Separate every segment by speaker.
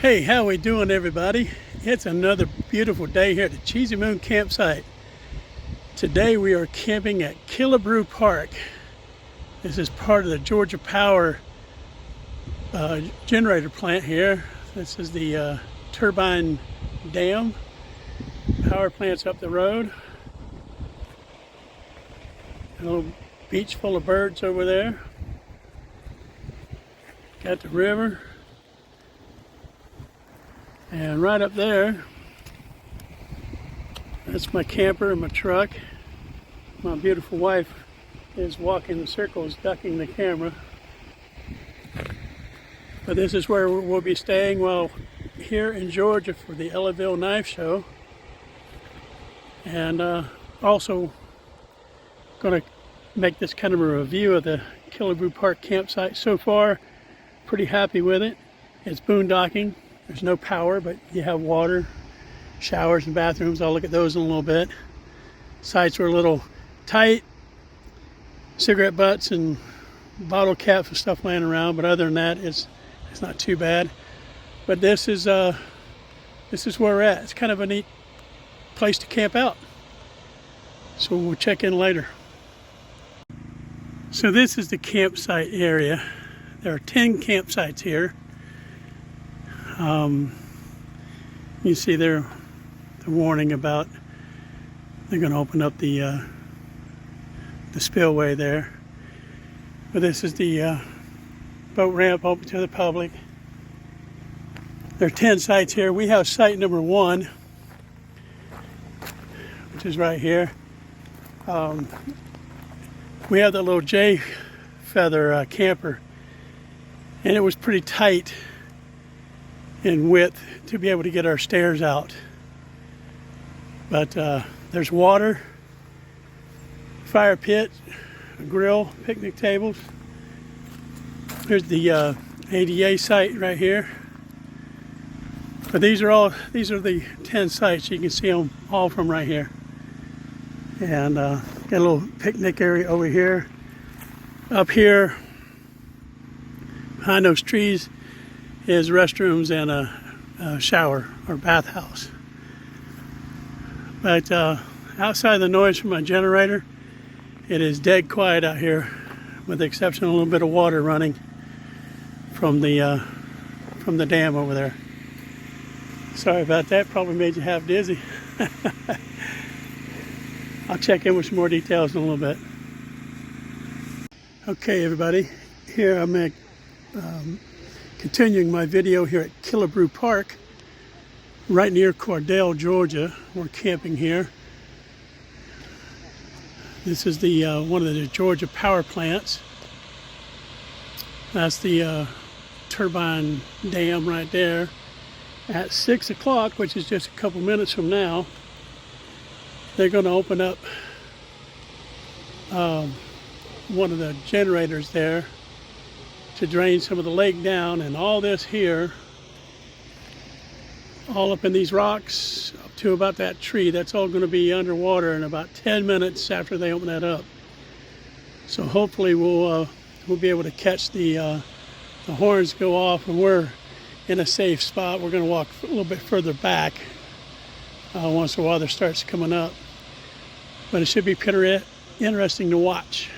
Speaker 1: Hey, how we doing, everybody? It's another beautiful day here at the Cheesy Moon campsite. Today we are camping at Killebrew Park. This is part of the Georgia Power generator plant here. This is the turbine dam. Power plant's up the road. A little beach full of birds over there. Got the river. And right up there, that's my camper and my truck. My beautiful wife is walking in circles, ducking the camera. But this is where we'll be staying while here in Georgia for the Ellaville Knife Show. And also going to make this kind of a review of the Killebrew Park campsite so far. Pretty happy with it. It's boondocking. There's no power, but you have water, showers, and bathrooms. I'll look at those in a little bit. Sites were a little tight. Cigarette butts and bottle caps and stuff laying around, but other than that, it's not too bad. But this is where we're at. It's kind of a neat place to camp out. So we'll check in later. So this is the campsite area. There are 10 campsites here. You see there the warning about they're going to open up the spillway there. But this is the boat ramp open to the public. There are 10 sites here. We have site number 1, which is right here. We have the little J feather camper, and it was pretty tight in width to be able to get our stairs out. But there's water, fire pit, a grill, picnic tables. There's the ADA site right here. But these are the 10 sites. You can see them all from right here. And got a little picnic area over here. Up here behind those trees is restrooms and a shower or bathhouse. But outside the noise from my generator, it is dead quiet out here, with the exception of a little bit of water running from the dam over there. Sorry about that, probably made you half dizzy. I'll check in with some more details in a little bit. Okay, everybody, here I'm continuing my video here at Killebrew Park, right near Cordele, Georgia. We're camping here. This is the one of the Georgia power plants. That's the turbine dam right there. At 6 o'clock, which is just a couple minutes from now, they're going to open up one of the generators there to drain some of the lake down, and all this here, all up in these rocks up to about that tree, that's all going to be underwater in about 10 minutes after they open that up. So hopefully we'll be able to catch the horns go off, and we're in a safe spot. We're going to walk a little bit further back once the water starts coming up, but it should be pretty interesting to watch.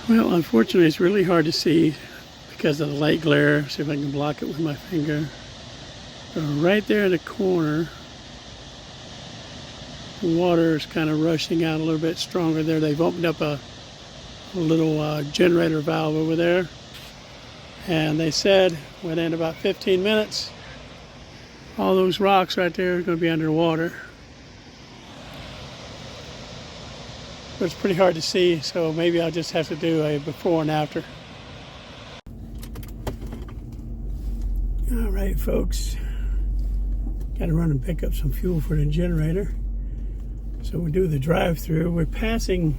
Speaker 1: Well, unfortunately, it's really hard to see because of the light glare. See if I can block it with my finger. But right there in the corner, Water is kind of rushing out a little bit stronger there. They've opened up a little generator valve over there. And they said within about 15 minutes, all those rocks right there are going to be underwater. But it's pretty hard to see, so maybe I'll just have to do a before and after. All right, folks. Got to run and pick up some fuel for the generator. So we'll do the drive-through. We're passing,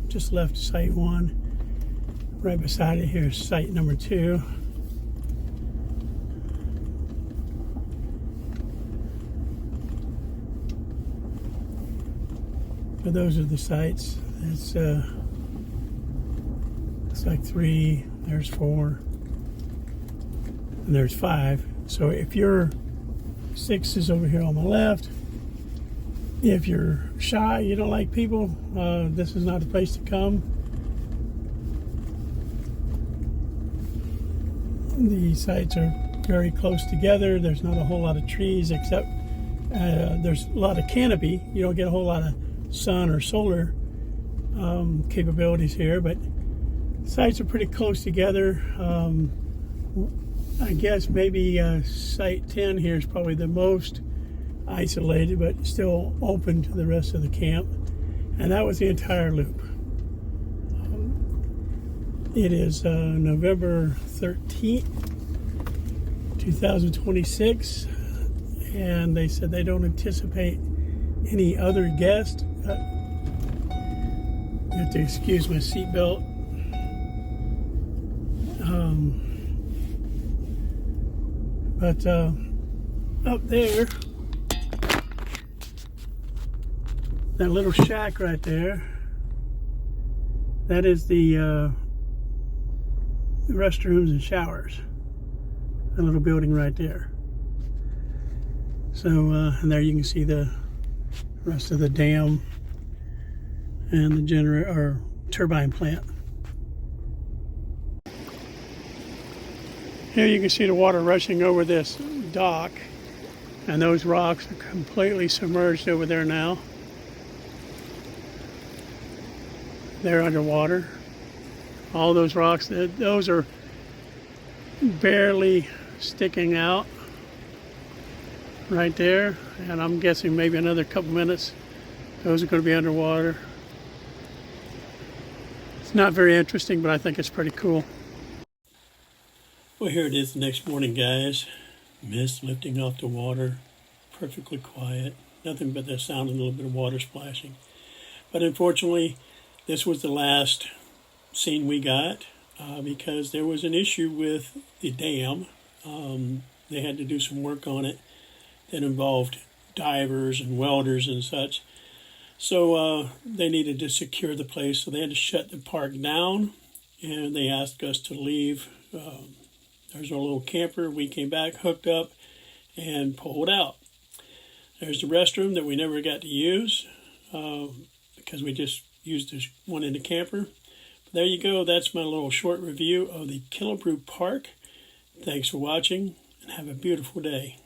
Speaker 1: just left site 1. Right beside it here is site number 2. So those are the sites. It's like 3, there's 4, and there's 5. So if your 6 is over here on the left, if you're shy, you don't like people, this is not the place to come. The sites are very close together. There's not a whole lot of trees, except there's a lot of canopy. You don't get a whole lot of sun or solar capabilities here, but sites are pretty close together. I guess maybe site 10 here is probably the most isolated, but still open to the rest of the camp. And that was the entire loop. It is November 13th, 2026, and they said they don't anticipate any other guests. You have to excuse my seatbelt. But up there, that little shack right there, that is the restrooms and showers. That little building right there. So, and there you can see the rest of the dam and the generator or turbine plant. Here you can see the water rushing over this dock, and those rocks are completely submerged over there now. They're underwater. All those rocks, those are barely sticking out right there, and I'm guessing maybe another couple minutes those are going to be underwater. It's not very interesting, but I think it's pretty cool. Well, here it is the next morning, guys. Mist lifting off the water, perfectly quiet, nothing but the sound of a little bit of water splashing. But unfortunately, this was the last scene we got because there was an issue with the dam. They had to do some work on it that involved divers and welders and such. So they needed to secure the place, so they had to shut the park down, and they asked us to leave. There's our little camper. We came back, hooked up, and pulled out. There's the restroom that we never got to use because we just used this one in the camper. But there you go. That's my little short review of the Killebrew Park. Thanks for watching, and have a beautiful day.